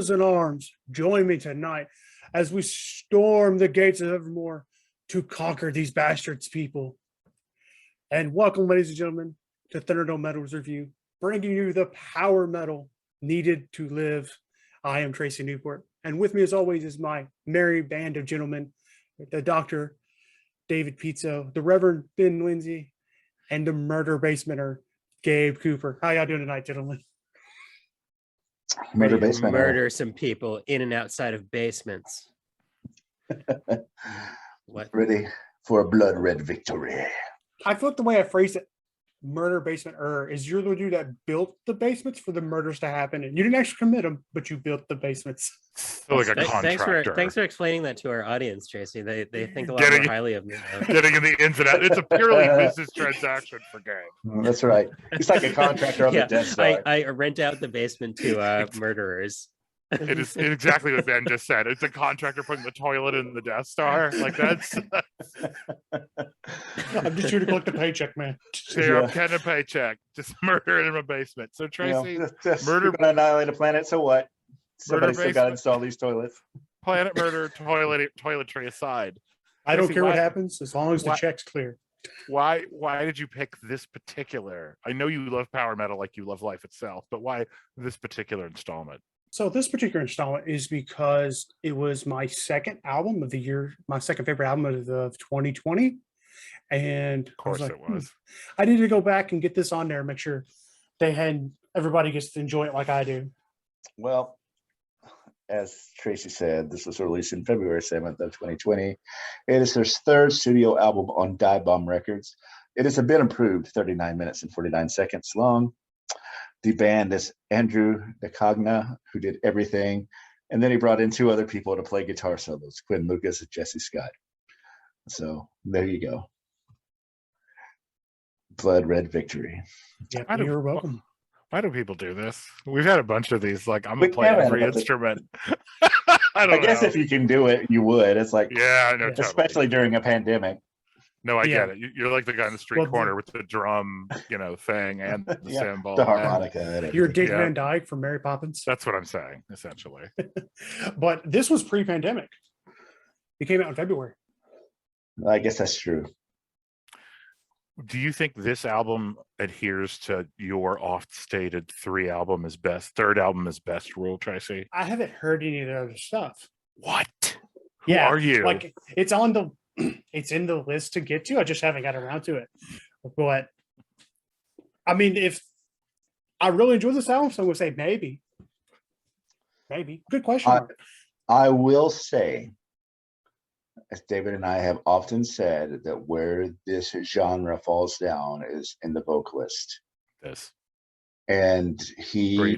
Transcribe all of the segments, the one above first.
Brothers in arms, join me tonight as we storm the gates of Evermore to conquer these bastards people. And welcome, ladies and gentlemen, to Thunderdome Metals Review, bringing you the power metal needed to live. I am Tracey Newport, and with me as always is my merry band of gentlemen, the Dr. David Pizzo, the Reverend Ben Lindsay, and the murder basementer, Gabe Cooper. How y'all doing tonight, gentlemen? Murder some people in and outside of basements. What? Ready for a blood red victory. I feel like the way I phrased it, murder basement is you're the dude that built the basements for the murders to happen, and you didn't actually commit them, but you built the basements. So like a contractor. Thanks for explaining that to our audience, Tracy. They think a lot more highly of me now. Getting in the ins and outs. It's a purely business transaction for Gabe. That's right. He's like a contractor on the Death Star. I rent out the basement to murderers. It is exactly what Ben just said. It's a contractor putting the toilet in the Death Star. Like that's. I'm just here to collect the paycheck, man. I'm getting a paycheck. Just murder in a basement. So Tracy, murder gonna annihilate a planet. So what? Somebody still got to install these toilets. Planet murder, toiletry aside. I don't care what happens as long as the check's clear. Why did you pick this particular? I know you love power metal like you love life itself, but why this particular installment? So this particular installment is because it was my second album of the year, my second favorite album of 2020. And of course it was. I needed to go back and get this on there and make sure everybody gets to enjoy it like I do. Well, as Tracy said, this was released in February 7th of 2020. It is their third studio album on Die Bomb Records. It is a bit improved, 39 minutes and 49 seconds long. The band is Andrew DeCogna, who did everything. And then he brought in two other people to play guitar solos, Quinn Lucas and Jesse Scott. So there you go. Blood Red Victory. Yeah, you're welcome. Why do people do this? We've had a bunch of these. Like, I'm going to play every instrument. I guess if you can do it, you would. It's like, yeah, I know, especially during a pandemic. No, I get it. You're like the guy in the street corner with the drum, thing and the cymbal. The harmonica. You're Dick Van Dyke from Mary Poppins. That's what I'm saying, essentially. But this was pre-pandemic. It came out in February. I guess that's true. Do you think this album adheres to your oft-stated third album is best rule, Tracy? I haven't heard any of the other stuff. What? Who are you? Like, it's in the list to get to. I just haven't got around to it. But I mean, if I really enjoy this album, so I'm gonna say maybe. Good question mark. I will say, as David and I have often said, that where this genre falls down is in the vocalist. Yes. And he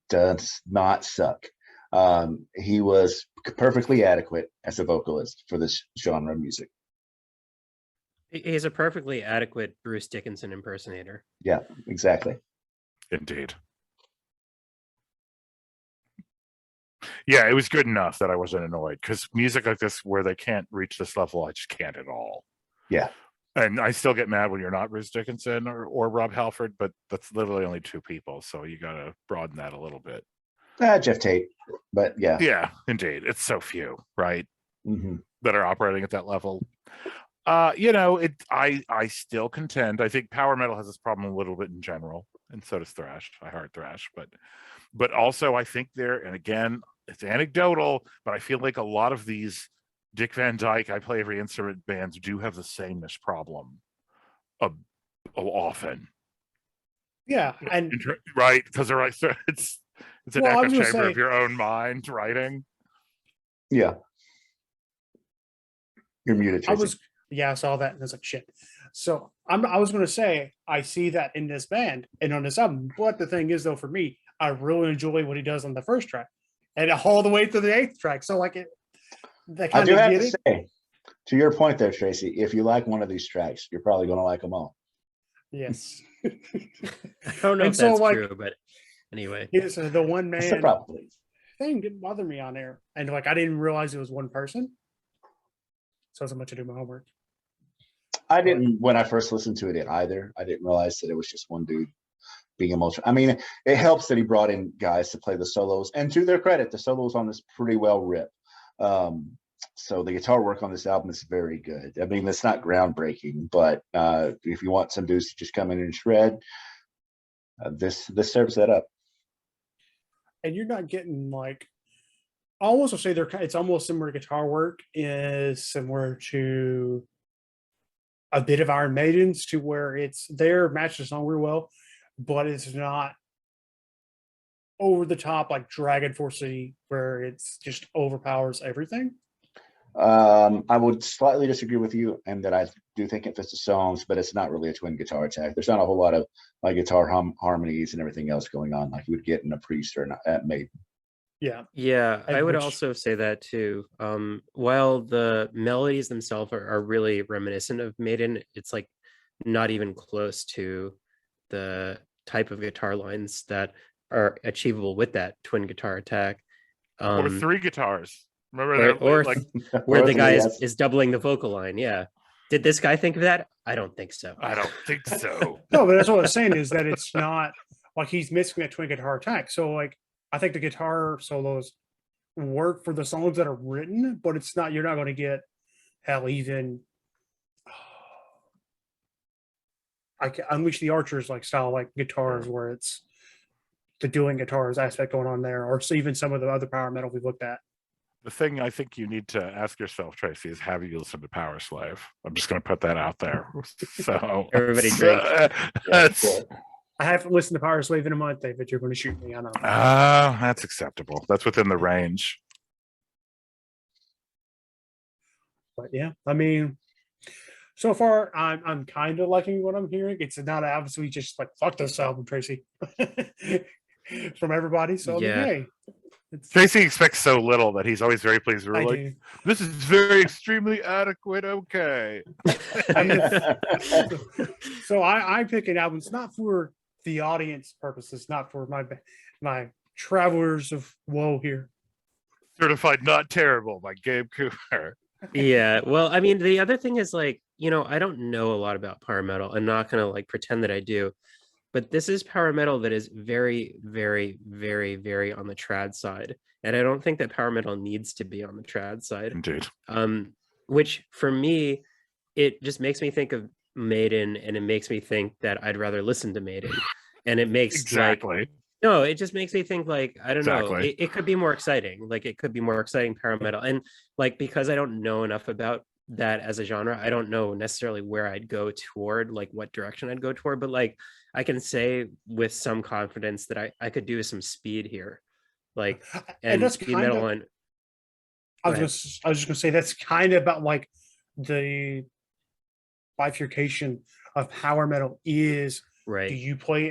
does not suck. He was perfectly adequate as a vocalist for this genre of music. He's a perfectly adequate Bruce Dickinson impersonator. Yeah, exactly. Indeed. Yeah, it was good enough that I wasn't annoyed, because music like this where they can't reach this level, I just can't at all. Yeah. And I still get mad when you're not Bruce Dickinson or Rob Halford, but that's literally only two people, so you got to broaden that a little bit. Jeff Tate, but yeah. Yeah, indeed. It's so few, right? Mm-hmm. That are operating at that level. I still contend. I think power metal has this problem a little bit in general, and so does thrash. I heart thrash, but also I think and again, it's anecdotal, but I feel like a lot of these Dick Van Dyke, I play every instrument bands do have the sameness problem often. Yeah, and right, because they're like it's an echo chamber of your own mind writing. Yeah. You're muted, Tracy. I saw that and I was like, shit. So I was going to say, I see that in this band and on this album. But the thing is, though, for me, I really enjoy what he does on the first track and all the way to the 8th track. So like I do have to say, to your point there, Tracy, if you like one of these tracks, you're probably going to like them all. Yes. I don't know if that's true, but anyway. Yes, the one man probably thing didn't bother me on there. And like, I didn't realize it was one person. So as much to do my homework. I didn't when I first listened to it either. I didn't realize that it was just one dude. being emotional. I mean, it helps that he brought in guys to play the solos, and to their credit, the solos on this pretty well rip. So the guitar work on this album is very good. I mean, it's not groundbreaking, but if you want some dudes to just come in and shred, this serves that up. And you're not getting like, I almost will say it's almost similar to guitar work, is similar to a bit of Iron Maiden's, to where it's there, matches the song real well, but it's not over the top like Dragon Force City, where it's just overpowers everything. I would slightly disagree with you, and that I do think it fits the songs, but it's not really a twin guitar attack. There's not a whole lot of like guitar harmonies and everything else going on like you would get in a Priest or at Maiden. Yeah. Yeah, And I would which- also say that too. While the melodies themselves are really reminiscent of Maiden, it's like not even close to the type of guitar lines that are achievable with that twin guitar attack. Or 3 guitars. Remember or- that? or like, where the Or guy yes. is doubling the vocal line. Yeah. Did this guy think of that? I don't think so. I don't think so. No, but that's what I was saying, is that it's not like he's missing that twin guitar attack. So like, I think the guitar solos work for the songs that are written, but it's not, you're not going to get hell even Unleash the Archers like style like guitars, where it's the dueling guitars aspect going on there, or even some of the other power metal we've looked at. The thing I think you need to ask yourself, Tracey, is have you listened to Power Slave? I'm just going to put that out there. So Everybody drink. That's I haven't listened to Power Slave in a month, David. You're going to shoot me. I know. that's acceptable. That's within the range. But yeah, I mean, so far I'm kind of liking what I'm hearing. It's not obviously just like fuck this album, Tracy, from everybody. So Yeah. I mean, hey, Tracey expects so little that he's always very pleased. We're I like, do. this is very extremely adequate. Okay. I mean, so I pick an album. It's not for the audience purposes, not for my travelers of woe here. Certified Not Terrible by Gabe Cooper. Yeah, well, I mean, the other thing is like, I don't know a lot about power metal. I'm not gonna like pretend that I do, but this is power metal that is very, very, very, very on the trad side, and I don't think that power metal needs to be on the trad side. Indeed. Which for me, it just makes me think of Maiden, and it makes me think that I'd rather listen to Maiden, and it makes Exactly. no, it just makes me think like, I don't know, Exactly. it could be more exciting. Like it could be more exciting power metal. And like, because I don't know enough about that as a genre, I don't know necessarily where I'd go toward, like what direction I'd go toward, but like I can say with some confidence that I could do some speed here. Like, and that's speed kind metal of, and I go was just gonna say that's kind of about like the bifurcation of power metal is. Do right. you play it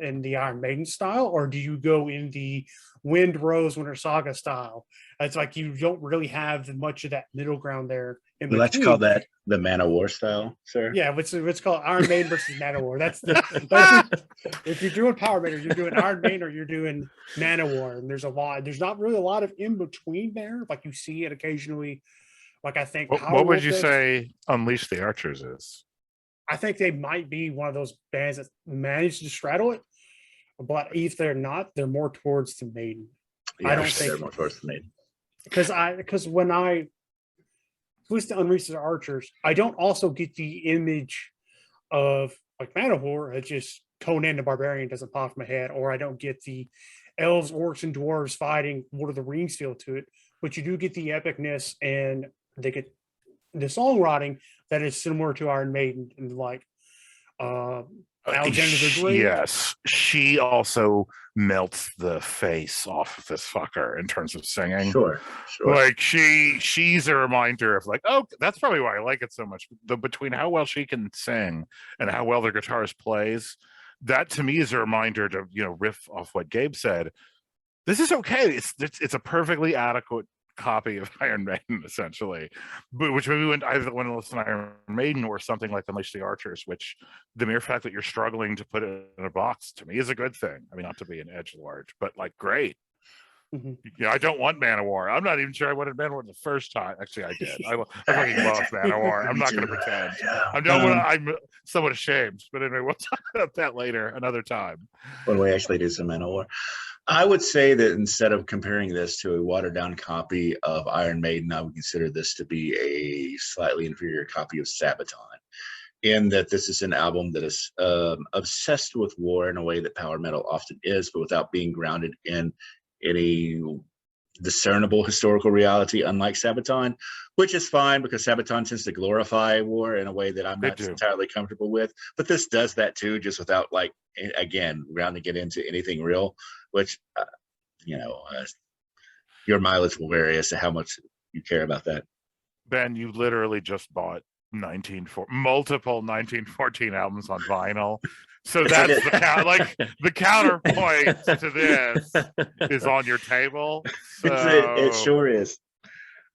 in the Iron Maiden style, or do you go in the Wind Rose Winter Saga style? It's like you don't really have much of that middle ground there. In We like to between. call that the Man of War style, sir. Yeah, what's called Iron Maiden versus Manowar. That's if you're doing power metal, you're doing Iron Maiden or you're doing Manowar, and there's not really a lot of in between there. Like you see it occasionally. Like I think. What would you say Unleash the Archers is? I think they might be one of those bands that managed to straddle it, but if they're not, they're more towards the Maiden. Yeah, I don't they're think more towards the Maiden. because when I listen to Unleash the Archers, I don't also get the image of like Manowar. It's just Conan the Barbarian doesn't pop in my head, or I don't get the elves, orcs, and dwarves fighting Lord of the Rings feel to it. But you do get the epicness, and they get the songwriting that is similar to Iron Maiden, and like Alexander the Great. Yes, she also melts the face off of this fucker in terms of singing. Sure. Like she's a reminder of like, oh, that's probably why I like it so much. Between how well she can sing and how well their guitarist plays, that to me is a reminder to riff off what Gabe said. This is okay. It's a perfectly adequate copy of Iron Maiden, essentially, but which maybe when either want to listen to Iron Maiden or something like Unleash the Archers, which the mere fact that you're struggling to put it in a box to me is a good thing. I mean, not to be an edgelord, but like great. Yeah, I don't want Manowar. I'm not even sure I wanted Manowar the first time. Actually, I did. I fucking love Manowar. I'm not going to pretend. I'm somewhat ashamed, but anyway, we'll talk about that later, another time. When we actually do some Manowar. I would say that instead of comparing this to a watered down copy of Iron Maiden, I would consider this to be a slightly inferior copy of Sabaton, in that this is an album that is obsessed with war in a way that power metal often is, but without being grounded in any discernible historical reality, unlike Sabaton, which is fine because Sabaton tends to glorify war in a way that I'm not entirely comfortable with. But this does that too, just without, like, again, grounding it into anything real, which, your mileage will vary as to how much you care about that. Ben, you literally just bought multiple 1914 albums on vinyl. So that's the counterpoint to this is on your table. So, it sure is.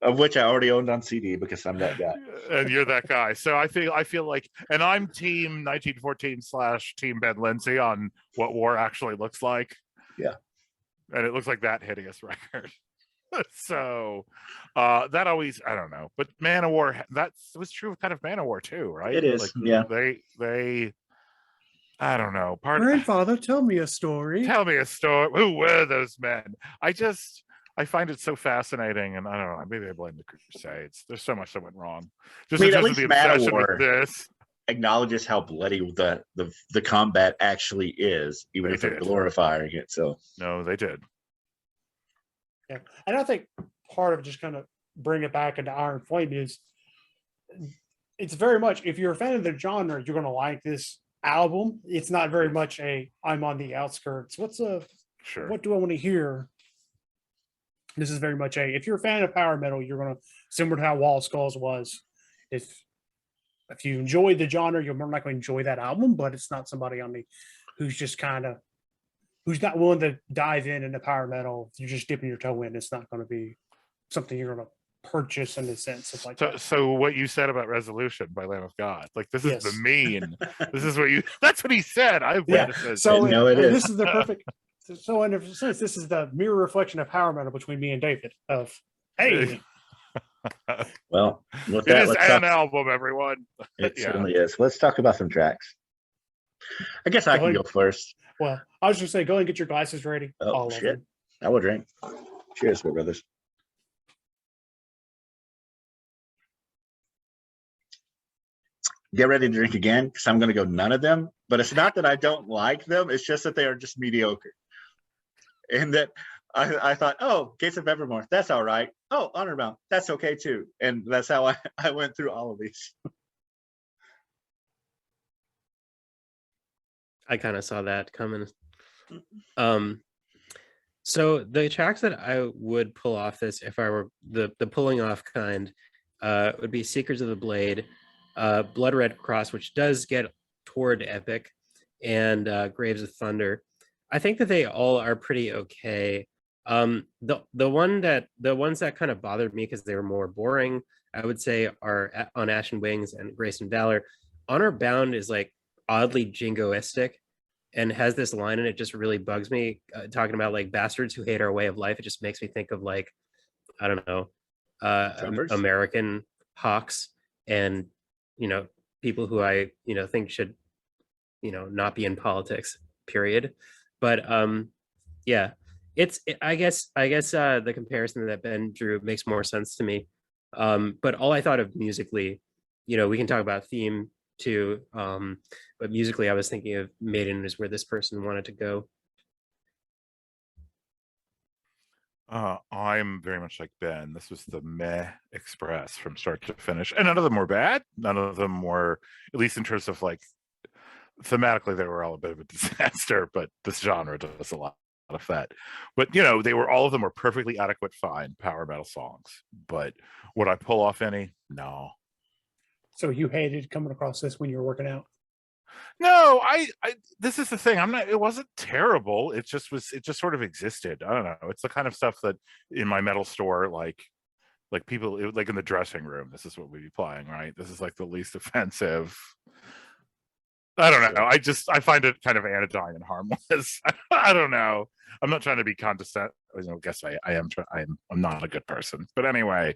Of which I already owned on CD because I'm that guy. And you're that guy. So I feel like, and I'm team 1914 / team Ben Lindsay on what war actually looks like. Yeah. And it looks like that hideous record. So that always, I don't know, but Manowar, that was true kind of Manowar too, right? It is. Like, yeah. They I don't know. Grandfather, tell me a story. Tell me a story. Who were those men? I find it so fascinating, and I don't know. Maybe I blame the Crusades. There's so much that went wrong. Just in terms of the obsession with this. Acknowledges how bloody the combat actually is, even if they're glorifying it. So no, they did. Yeah, and I think part of just kind of bring it back into Ironflame is it's very much, if you're a fan of the genre, you're going to like this album. It's not very much I'm on the outskirts. What do I want to hear? This is very much if you're a fan of power metal, you're going to, similar to how Wall of Skulls was. If you enjoy the genre, you're more likely to enjoy that album, but it's not somebody who's just who's not willing to dive into power metal. If you're just dipping your toe in, it's not going to be something you're going to purchase in a sense. Of like so what you said about Resolution by Lamb of God, like this is the mean. This is what that's what he said. I've witnessed it. So it is. This is the perfect. So in a sense, this is the mirror reflection of power metal between me and David. Of hey. Well, with it is an album, everyone. It certainly is. Let's talk about some tracks. I guess I can go first. Well, I was just saying, go and get your glasses ready. Oh, shit. I will drink. Cheers, my brothers. Get ready to drink again, because I'm going to go none of them. But it's not that I don't like them. It's just that they are just mediocre. And that I thought, oh, Gates of Evermore, that's all right. Oh, Honorbound, that's okay too. And that's how I went through all of these. I kind of saw that coming. So the tracks that I would pull off this, if I were the pulling off kind, would be Seekers of the Blade, Blood Red Cross, which does get toward epic, and Graves of Thunder. I think that they all are pretty okay. The ones that kind of bothered me because they were more boring, I would say, are On Ashen Wings and Grace and Valor. Honor Bound is like oddly jingoistic and has this line, and it just really bugs me, talking about like bastards who hate our way of life. It just makes me think of like, I don't know, American hawks and, people who I, think should, not be in politics, period. But yeah, I guess the comparison that Ben drew makes more sense to me. But all I thought of musically, we can talk about theme too, but musically I was thinking of Maiden is where this person wanted to go. I'm very much like Ben. This was the meh express from start to finish, and none of them were bad. None of them were, at least in terms of like thematically, they were all a bit of a disaster, but this genre does a lot of that. But all of them were perfectly adequate, fine power metal songs. But would I pull off any? No. So you hated coming across this when you were working out? No, I this is the thing. It wasn't terrible. It just sort of existed. I don't know. It's the kind of stuff that in my metal store, like people, like in the dressing room, this is what we'd be playing, right? This is like the least offensive. I don't know. I find it kind of anodyne and harmless. I don't know. I'm not trying to be condescending. I guess I am. I'm not a good person, but anyway,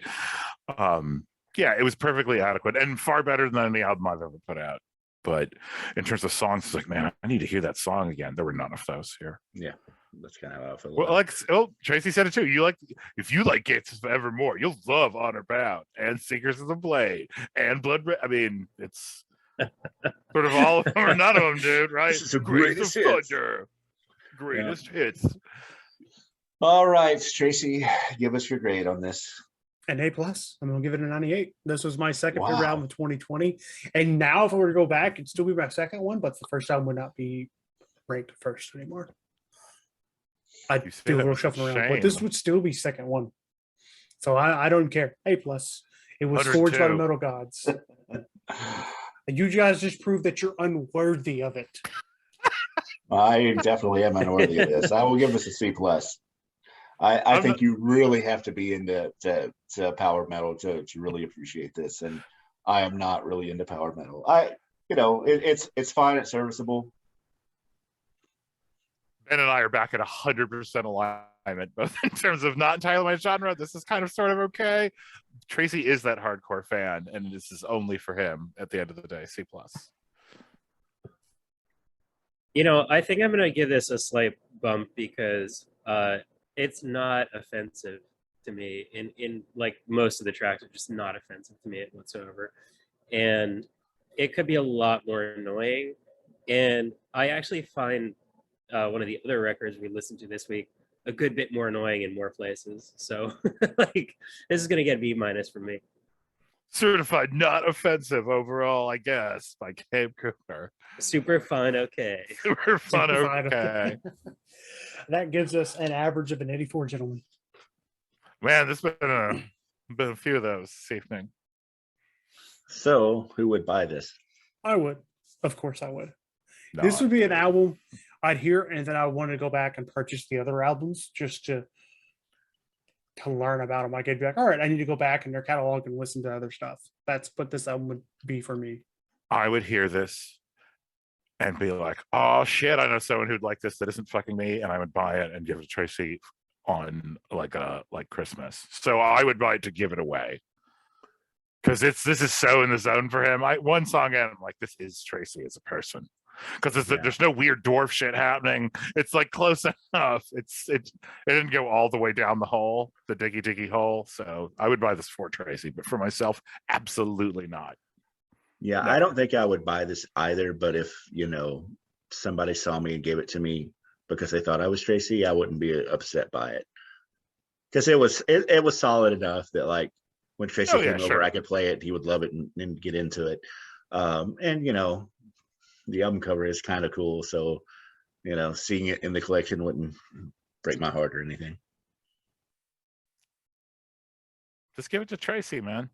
yeah, it was perfectly adequate and far better than any album I've ever put out. But in terms of songs, it's like, man, I need to hear that song again. There were none of those here. Yeah, that's kind of how I feel. Well, like, Tracey said it too. If you like Gates of Evermore, you'll love Honor Bound and Seekers of the Blade and Blood. I mean, it's sort of all of them or none of them, dude. Right? This is the Greatest greatest hits. Thunder, greatest hits. All right, Tracey, give us your grade on this. An A+. I'm gonna give it a 98. This was my second favorite Wow. album of 2020. And now if I were to go back, it'd still be my second one, but the first album would not be ranked first anymore. I'd You say do a that little with shuffling around, but this shame. would still be second one. So I don't care. A+. It was forged by the 102. metal gods. And you guys just proved that you're unworthy of it. I definitely am unworthy of this. I will give this a C+. I think you really have to be into to power metal to really appreciate this, and I am not really into power metal. It's fine, it's serviceable. Ben and I are back at 100% alignment, both in terms of not entirely my genre. This is kind of sort of okay. Tracey is that hardcore fan, and this is only for him at the end of the day. C+. I think I'm gonna give this a slight bump because it's not offensive to me. In like most of the tracks are just not offensive to me whatsoever, and it could be a lot more annoying. And I actually find one of the other records we listened to this week a good bit more annoying in more places. So like this is gonna get B- for me. Certified not offensive overall, I guess, by Gabe Cooper. Super fun, okay. Super fun, Super fun. okay. That gives us an average of an 84, gentlemen. Man, there's been a few of those this evening. So who would buy this? I would. Of course I would. No, This would be an album I'd hear, and then I want to go back and purchase the other albums just to learn about them. Like I'd be like, all right, I need to go back in their catalog and listen to other stuff. That's what this album would be for me. I would hear this and be like, oh shit, I know someone who'd like this that isn't fucking me, and I would buy it and give it to Tracey on like Christmas. So I would buy it to give it away. Because this is so in the zone for him. One song in, I'm like, this is Tracey as a person. Because there's no weird dwarf shit happening. It's like close enough. It didn't go all the way down the hole, the diggy hole. So I would buy this for Tracey, but for myself, absolutely not. Yeah, No. I don't think I would buy this either, but if, somebody saw me and gave it to me because they thought I was Tracey, I wouldn't be upset by it. Because it was solid enough that like when Tracey came over, sure. I could play it, he would love it and get into it. And the album cover is kind of cool, so seeing it in the collection wouldn't break my heart or anything. Just give it to Tracey, man.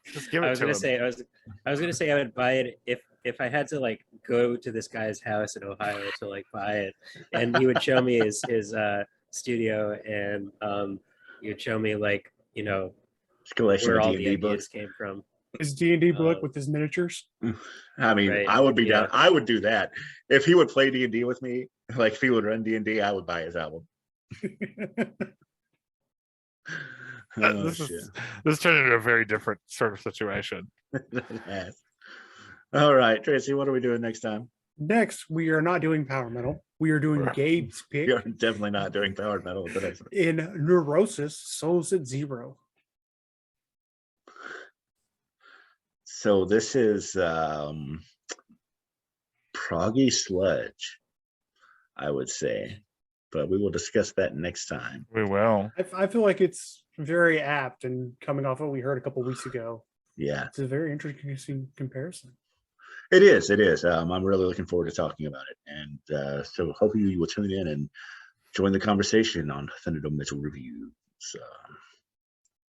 Just give it I was to gonna him. say I was gonna say I would buy it if I had to like go to this guy's house in Ohio to like buy it, and he would show me his studio, and he would show me like Collection where of all D&D the books. ideas came from. His D&D book with his miniatures. I mean, Right, I would be yeah. down. I would do that if he would play D&D with me. Like if he would run D&D, I would buy his album. Oh, This turned into a very different sort of situation. shit. All right, Tracey, what are we doing next time? Next, we are not doing power metal. We are doing Right. Gabe's pick You're definitely not doing power metal. But in Neurosis, Souls at Zero. so this is proggy sludge, I would say, but we will discuss that next time. We will. I feel like it's very apt, and coming off what we heard a couple weeks ago, Yeah, it's a very interesting comparison. it is. It is. I'm really looking forward to talking about it, and so hopefully you will tune in and join the conversation on Thunderdome Metal Review. So.